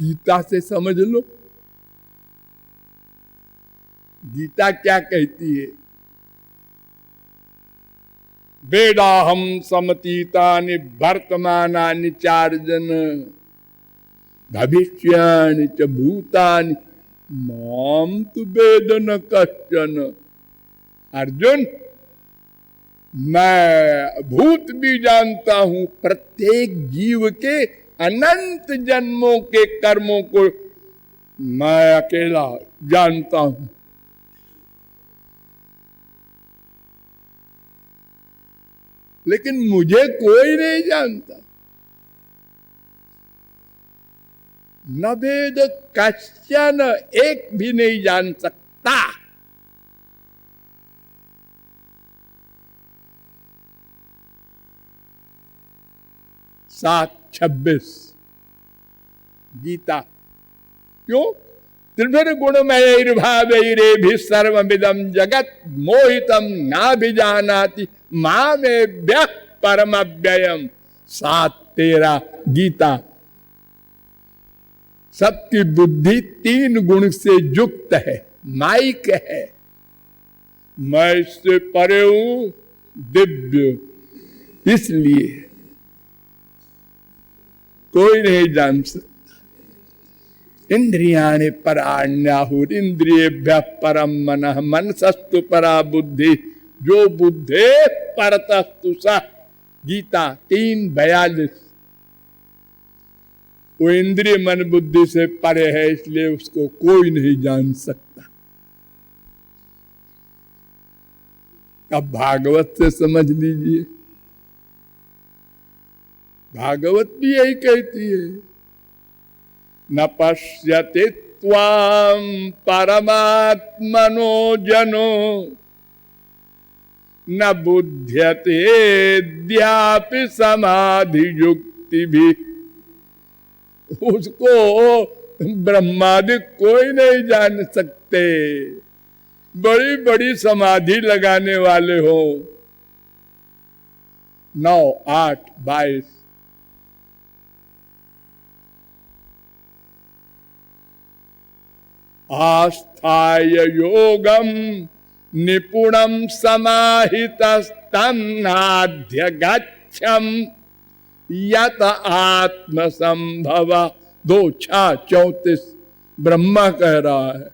गीता से समझ लो। गीता क्या कहती है? वेदाहम समतीतानि वर्तमानानि चार्जन भविष्यानि च भूतानि माम तु वेद न कश्चन। अर्जुन, मैं भूत भी जानता हूं, प्रत्येक जीव के अनंत जन्मों के कर्मों को मैं अकेला जानता हूं। लेकिन मुझे कोई नहीं जानता। न वेद कश्चन, एक भी नहीं जान सकता। 7:26 गीता। क्यों? त्रिभिर्गुणमयैर्भावैरेभिः सर्वमिदं जगत् मोहितं नाभिजानाति मामेभ्यः परमव्ययम्। 7:13 गीता। सबकी बुद्धि 3 गुण से युक्त है, माइक है। मैं इससे परे हूं, दिव्य, इसलिए कोई नहीं जान सकता। इंद्रियाणि पराण्याहुर इंद्रियेभ्यः परम मनः मनसस्तु परा बुद्धि जो बुद्धे परतस्तु सः। गीता 3:42। वो इंद्रिय मन बुद्धि से परे है, इसलिए उसको कोई नहीं जान सकता। अब भागवत से समझ लीजिए। भागवत भी यही कहती है, न पश्यति त्वां परमात्मनो जनो न बुध्यते द्यापि समाधि युक्ति भी। उसको ब्रह्मादि कोई नहीं जान सकते, बड़ी बड़ी समाधि लगाने वाले हो। 9:8-22। आस्थाय योगम निपुणम समाहितस्तन्नाध्यगच्छम् यत आत्मसंभव। 2:34 ब्रह्मा कह रहा है।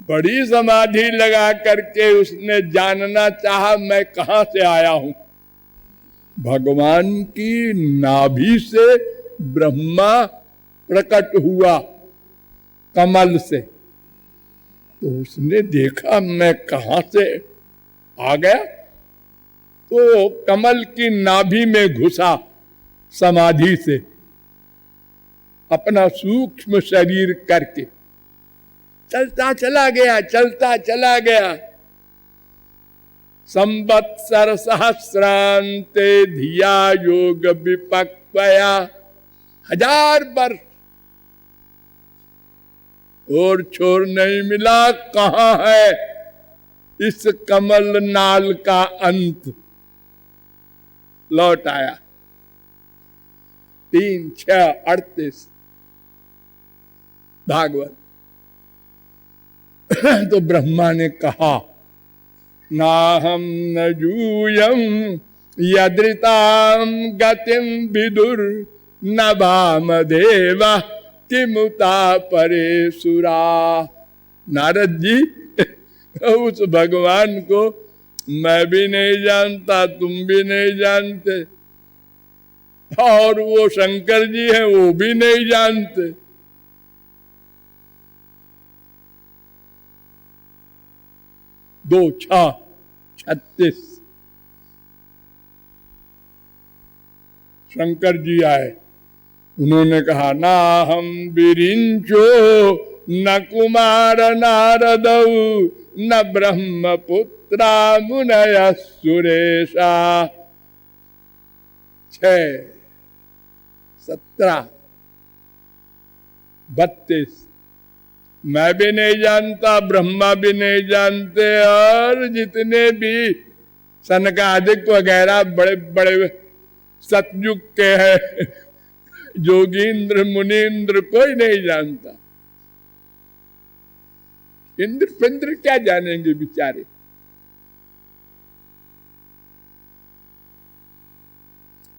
बड़ी समाधि लगा करके उसने जानना चाहा मैं कहां से आया हूं। भगवान की नाभि से ब्रह्मा प्रकट हुआ कमल से, तो उसने देखा मैं कहां से आ गया, तो कमल की नाभि में घुसा समाधि से, अपना सूक्ष्म शरीर करके चलता चला गया, चलता चला गया। संवत्सर सहस्रांते धिया योग विपक्वया। 1000 वर्ष और छोर नहीं मिला। कहां है इस कमल नाल का अंत? लौट आया। 3:6-38 भागवत। तो ब्रह्मा ने कहा नाहम न यूयम यदृताम गतिम विदुर न वामदेवा किमुता परे सुरा। नारद जी, उस भगवान को मैं भी नहीं जानता, तुम भी नहीं जानते, और वो शंकर जी हैं वो भी नहीं जानते। दो 6:36 शंकर जी आए। उन्होंने कहा ना हम विरिंचो न कुमार नारदौ न ब्रह्मपुत्रा मुनय सुरेशा। 6:17-32 मैं भी नहीं जानता, ब्रह्मा भी नहीं जानते, और जितने भी सनकादिक वगैरह बड़े बड़े सतयुग के हैं जोगींद्र मुनींद्र कोई नहीं जानता। इंद्र पिंद्र क्या जानेंगे बेचारे।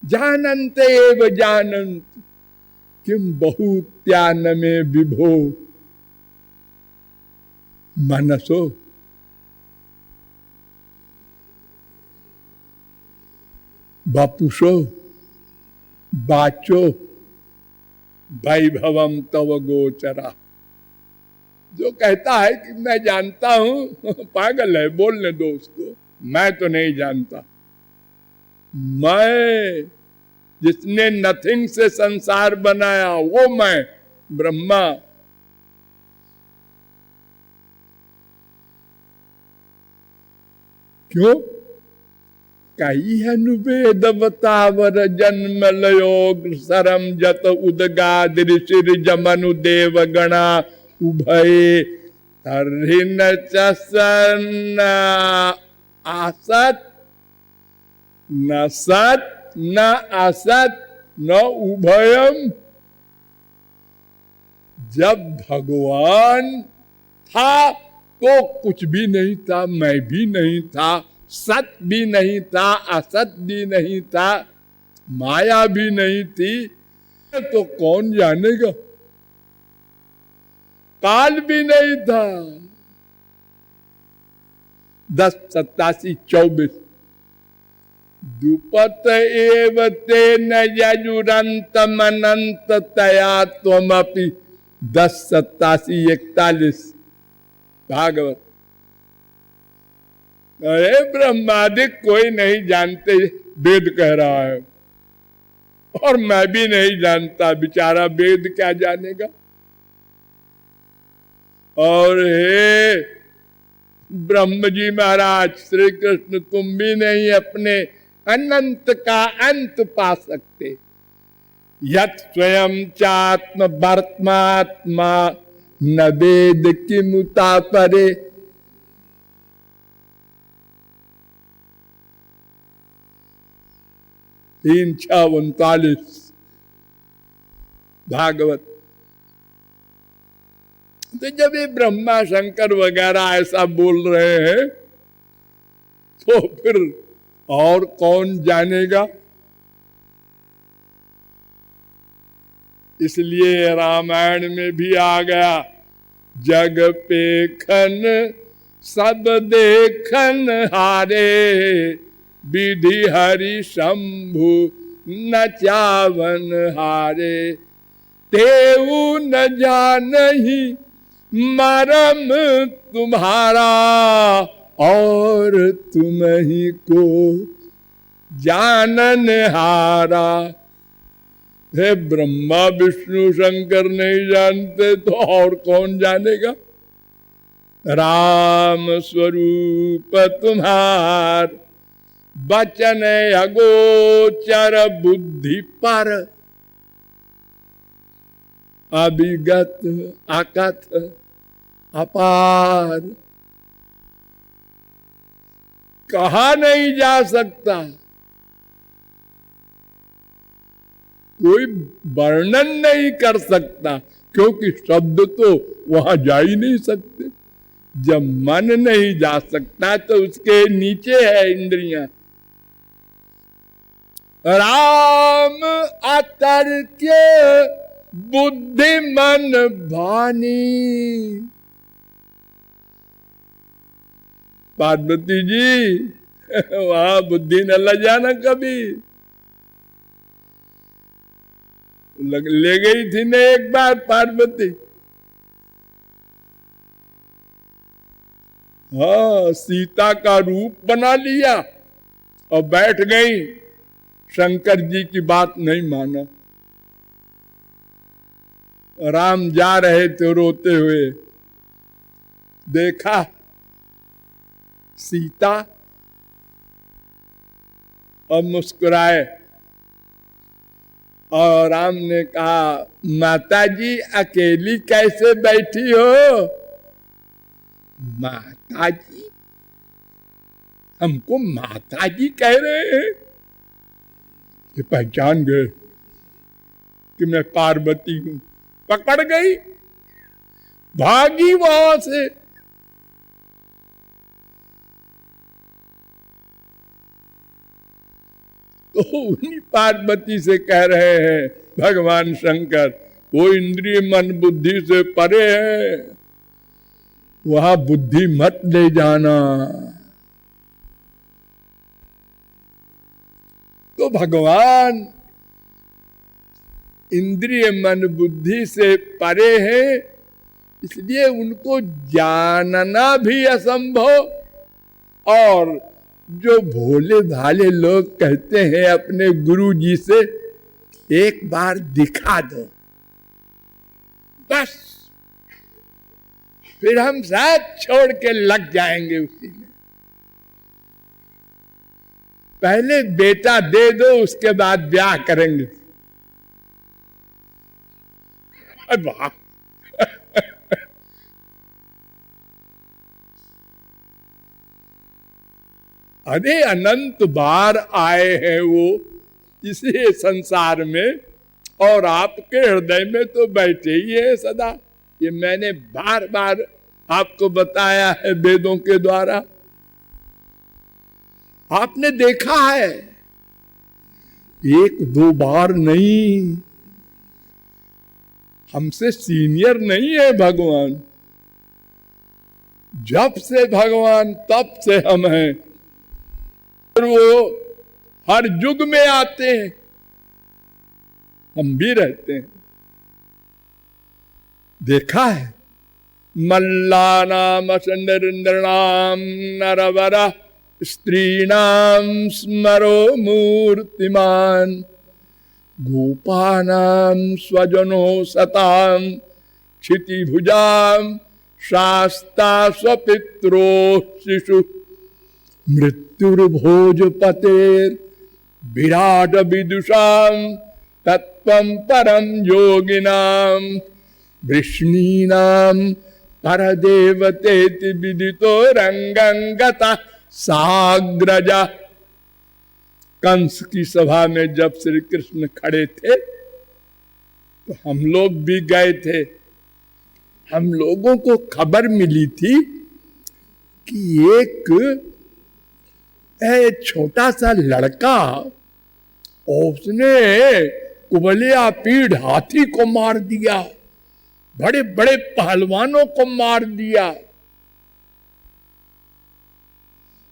जानन्ते एव जानन्त किम बहुत्यान में विभो मनसो। वपुषो वाचो वैभवम तव गोचरा। जो कहता है कि मैं जानता हूं पागल है, बोलने दो उसको। मैं तो नहीं जानता। मैं, जिसने नथिंग से संसार बनाया वो मैं ब्रह्मा। क्यों? कई अनुवेदवतावर जन्म लयोग सरम जत उदगाद ऋषिर जमनु देव गणा उभये तर्हि सन आसत न सत न असत न उभयम। जब भगवान था तो कुछ भी नहीं था, मैं भी नहीं था, सत भी नहीं था, असत भी नहीं था, माया भी नहीं थी, तो कौन जानेगा। काल भी नहीं था। 10, 87, 24 दुपत एव तेन यजुरंत मनंत तया त्वमपि। 10, 87, 41 भागवत। अरे ब्रह्मादिक कोई नहीं जानते, वेद कह रहा है, और मैं भी नहीं जानता, बेचारा वेद क्या जानेगा। और हे ब्रह्म जी महाराज, श्री कृष्ण तुम भी नहीं अपने अनंत का अंत पा सकते। यत् स्वयं चात्म वर्त्मात्मा न वेद किमुता परे। तीन 39 भागवत। तो जब ये ब्रह्मा शंकर वगैरह ऐसा बोल रहे हैं तो फिर और कौन जानेगा। इसलिए रामायण में भी आ गया, जग पेखन सब देखन हारे, विधि हरि शंभु न चावन हारे। तेऊ न जानहि मरम तुम्हारा, और तुम ही को जानन हारा। हे ब्रह्मा विष्णु शंकर नहीं जानते तो और कौन जानेगा। राम स्वरूप तुम्हार बचन अगोचर बुद्धि पर, अभिगत अकथ अपार। कहा नहीं जा सकता, कोई वर्णन नहीं कर सकता, क्योंकि शब्द तो वहां जा ही नहीं सकते। जब मन नहीं जा सकता तो उसके नीचे है इंद्रियां। राम अतर्क्य बुद्धि मन भानी। पार्वती जी वहां बुद्धि न ल जाना कभी। ले गई थी ना एक बार पार्वती। हाँ, सीता का रूप बना लिया और बैठ गई। शंकर जी की बात नहीं माना। राम जा रहे थे रोते हुए, देखा सीता और मुस्कुराए। और राम ने कहा, माता जी अकेली कैसे बैठी हो। माता जी, हमको माता जी कह रहे हैं। ये पहचान गए। कि मैं पार्वती हूं, पकड़ गई, भागी वहां से। तो उन्हीं पार्वती से कह रहे हैं भगवान शंकर, वो इंद्रिय मन बुद्धि से परे है, वहां बुद्धि मत ले जाना। तो भगवान इंद्रिय मन बुद्धि से परे है, इसलिए उनको जानना भी असंभव। और जो भोले भाले लोग कहते हैं अपने गुरु जी से, एक बार दिखा दो बस, फिर हम साथ छोड़ के लग जाएंगे उसी में। पहले बेटा दे दो, उसके बाद ब्याह करेंगे। वाह अरे अनंत बार आए हैं वो इसी संसार में, और आपके हृदय में तो बैठे ही है सदा। ये मैंने बार बार आपको बताया है वेदों के द्वारा, आपने देखा है, एक दो बार नहीं। हमसे सीनियर नहीं है भगवान, जब से भगवान तब से हम हैं, और वो हर युग में आते हैं, हम भी रहते हैं। देखा है, मल्लानाम असंदरनाम नरवरा स्त्रीणाम स्मरो मूर्तिमान, गोपानाम स्वजनो सताम क्षितिभुजाम शास्ता स्वपित्रो शिशु, मृत्युर्भोजपतेर विराट विदुषाम तत्वं परम योगिनाम, वृष्णीनाम परदेवतेति विदितो रंगंगता साग्रजा। कंस की सभा में जब श्री कृष्ण खड़े थे तो हम लोग भी गए थे। हम लोगों को खबर मिली थी कि एक छोटा सा लड़का, उसने कुबलिया पीढ़ हाथी को मार दिया, बड़े बड़े पहलवानों को मार दिया,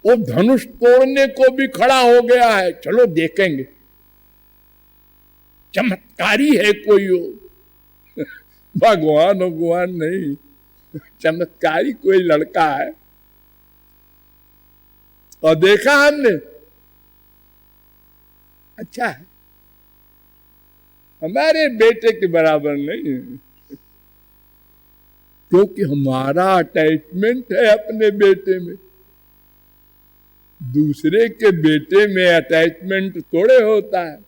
वो धनुष तोड़ने को भी खड़ा हो गया है। चलो देखेंगे, चमत्कारी है कोई हो। भगवान नहीं, चमत्कारी कोई लड़का है। और देखा हमने, अच्छा है, हमारे बेटे के बराबर नहीं है, क्योंकि हमारा अटैचमेंट है अपने बेटे में। दूसरे के बेटे में अटैचमेंट थोड़े होता है।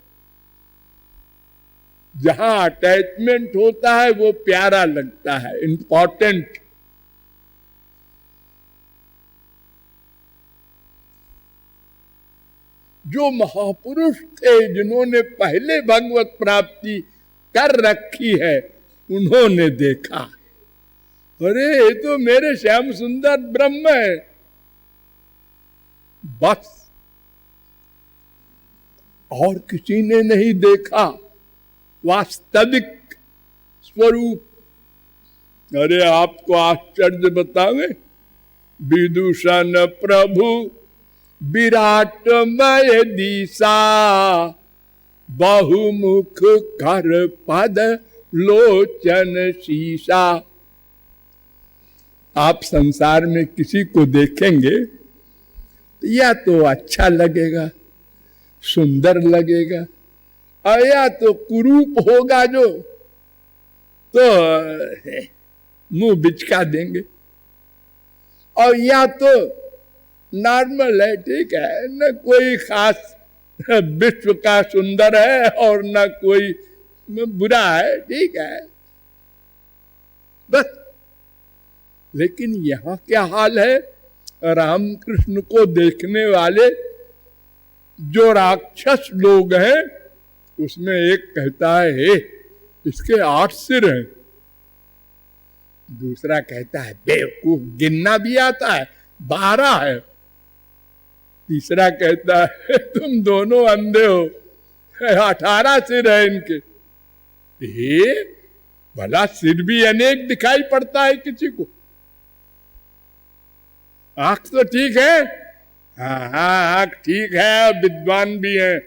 जहां अटैचमेंट होता है वो प्यारा लगता है, इंपॉर्टेंट। जो महापुरुष थे, जिन्होंने पहले भगवत प्राप्ति कर रखी है, उन्होंने देखा, अरे ये तो मेरे श्याम सुंदर ब्रह्म है। बस, और किसी ने नहीं देखा वास्तविक स्वरूप। अरे आपको आश्चर्य बतावे, विदूषण प्रभु विराटमय दिशा, बहुमुख कर पद लोचन शीशा। आप संसार में किसी को देखेंगे या तो अच्छा लगेगा, सुंदर लगेगा, और या तो कुरूप होगा जो, तो मुंह बिचका देंगे, और या तो नॉर्मल है, ठीक है, न कोई खास विश्व का सुंदर है और न कोई बुरा है, ठीक है, बस। लेकिन यहां क्या हाल है, रामकृष्ण को देखने वाले जो राक्षस लोग हैं, उसमें एक कहता है, हे इसके 8 सिर हैं। दूसरा कहता है बेवकूफ, गिनना भी आता है, 12 है। तीसरा कहता है तुम दोनों अंधे हो, 18 सिर है इनके। भला सिर भी अनेक दिखाई पड़ता है किसी को। आंख तो ठीक है, हाँ हाँ आंख ठीक है, विद्वान भी है।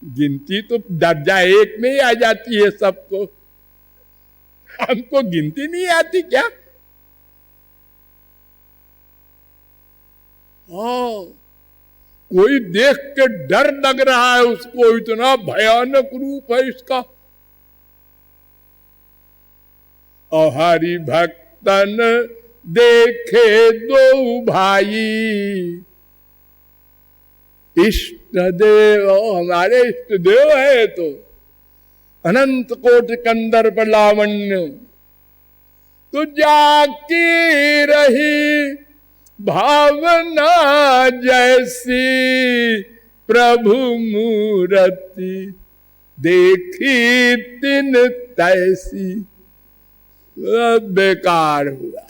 गिनती तो दर्जा 1 में ही आ जाती है सबको। हमको गिनती नहीं आती क्या? कोई देख के डर लग रहा है उसको, इतना भयानक रूप है इसका। और हरि भक्तन देखे दो भाई, इष्ट देव, हमारे इष्ट देव है तो अनंत कोट कंदर्प लावण्य, तो जाकी रही भावना जैसी, प्रभु मूर्ति देखी तिन तैसी। बेकार हुआ,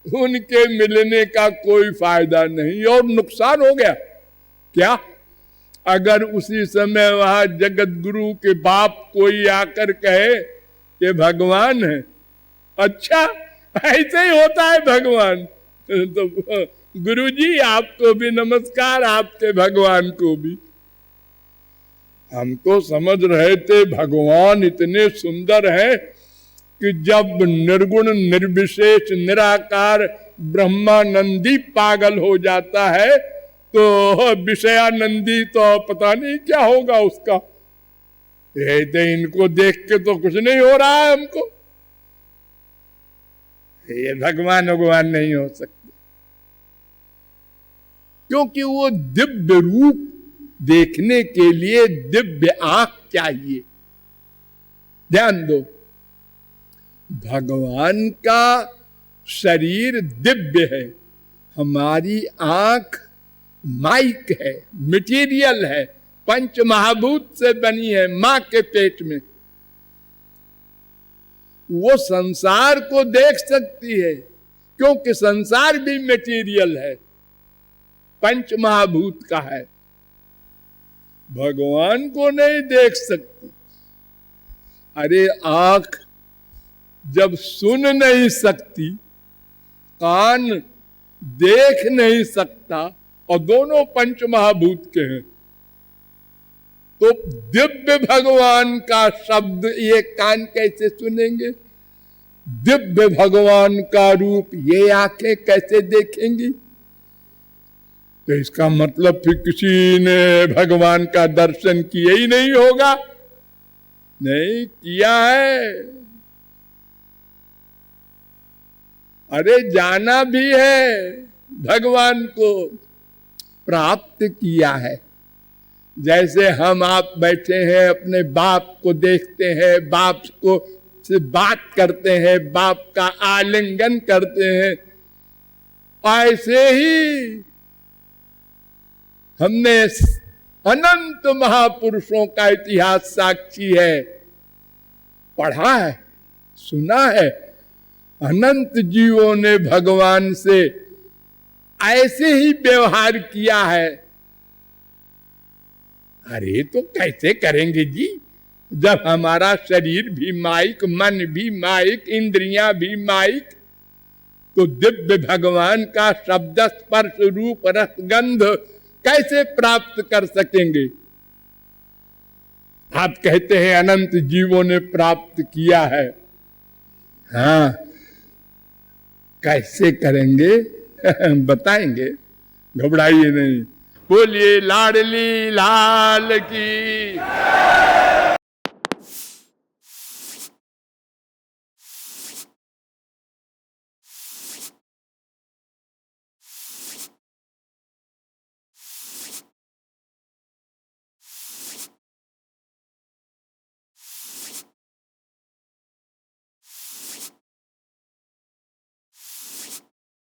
उनके मिलने का कोई फायदा नहीं और नुकसान हो गया। क्या? अगर उसी समय वहां जगत गुरु के बाप कोई आकर कहे कि भगवान है, अच्छा ऐसे ही होता है भगवान, तो गुरुजी आपको भी नमस्कार, आपके भगवान को भी। हम तो समझ रहे थे भगवान इतने सुंदर हैं कि जब निर्गुण निर्विशेष निराकार ब्रह्मानंदी पागल हो जाता है तो विषयानंदी तो पता नहीं क्या होगा उसका। इनको देख के तो कुछ नहीं हो रहा है हमको, ये भगवान नहीं हो सकते, क्योंकि वो दिव्य रूप देखने के लिए दिव्य आंख चाहिए। ध्यान दो, भगवान का शरीर दिव्य है, हमारी आंख माइक है, मटेरियल है, पंच महाभूत से बनी है मां के पेट में। वो संसार को देख सकती है क्योंकि संसार भी मटेरियल है, पंच महाभूत का है। भगवान को नहीं देख सकती। अरे आंख जब सुन नहीं सकती, कान देख नहीं सकता, और दोनों पंच महाभूत के हैं, तो दिव्य भगवान का शब्द ये कान कैसे सुनेंगे? दिव्य भगवान का रूप ये आंखें कैसे देखेंगी? तो इसका मतलब फिर किसी ने भगवान का दर्शन किया ही नहीं होगा। नहीं किया है। अरे जाना भी है, भगवान को प्राप्त किया है। जैसे हम आप बैठे हैं, अपने बाप को देखते हैं, बाप को से बात करते हैं, बाप का आलिंगन करते हैं, ऐसे ही हमने अनंत महापुरुषों का इतिहास साक्षी है, पढ़ा है, सुना है। अनंत जीवों ने भगवान से ऐसे ही व्यवहार किया है। अरे तो कैसे करेंगे जी, जब हमारा शरीर भी माइक, मन भी माइक, इंद्रियां भी माइक, तो दिव्य भगवान का शब्द स्पर्श रूप रस गंध कैसे प्राप्त कर सकेंगे? आप कहते हैं अनंत जीवों ने प्राप्त किया है। हाँ, कैसे करेंगे बताएंगे, घबराइए नहीं। बोलिए लाडली लाल की।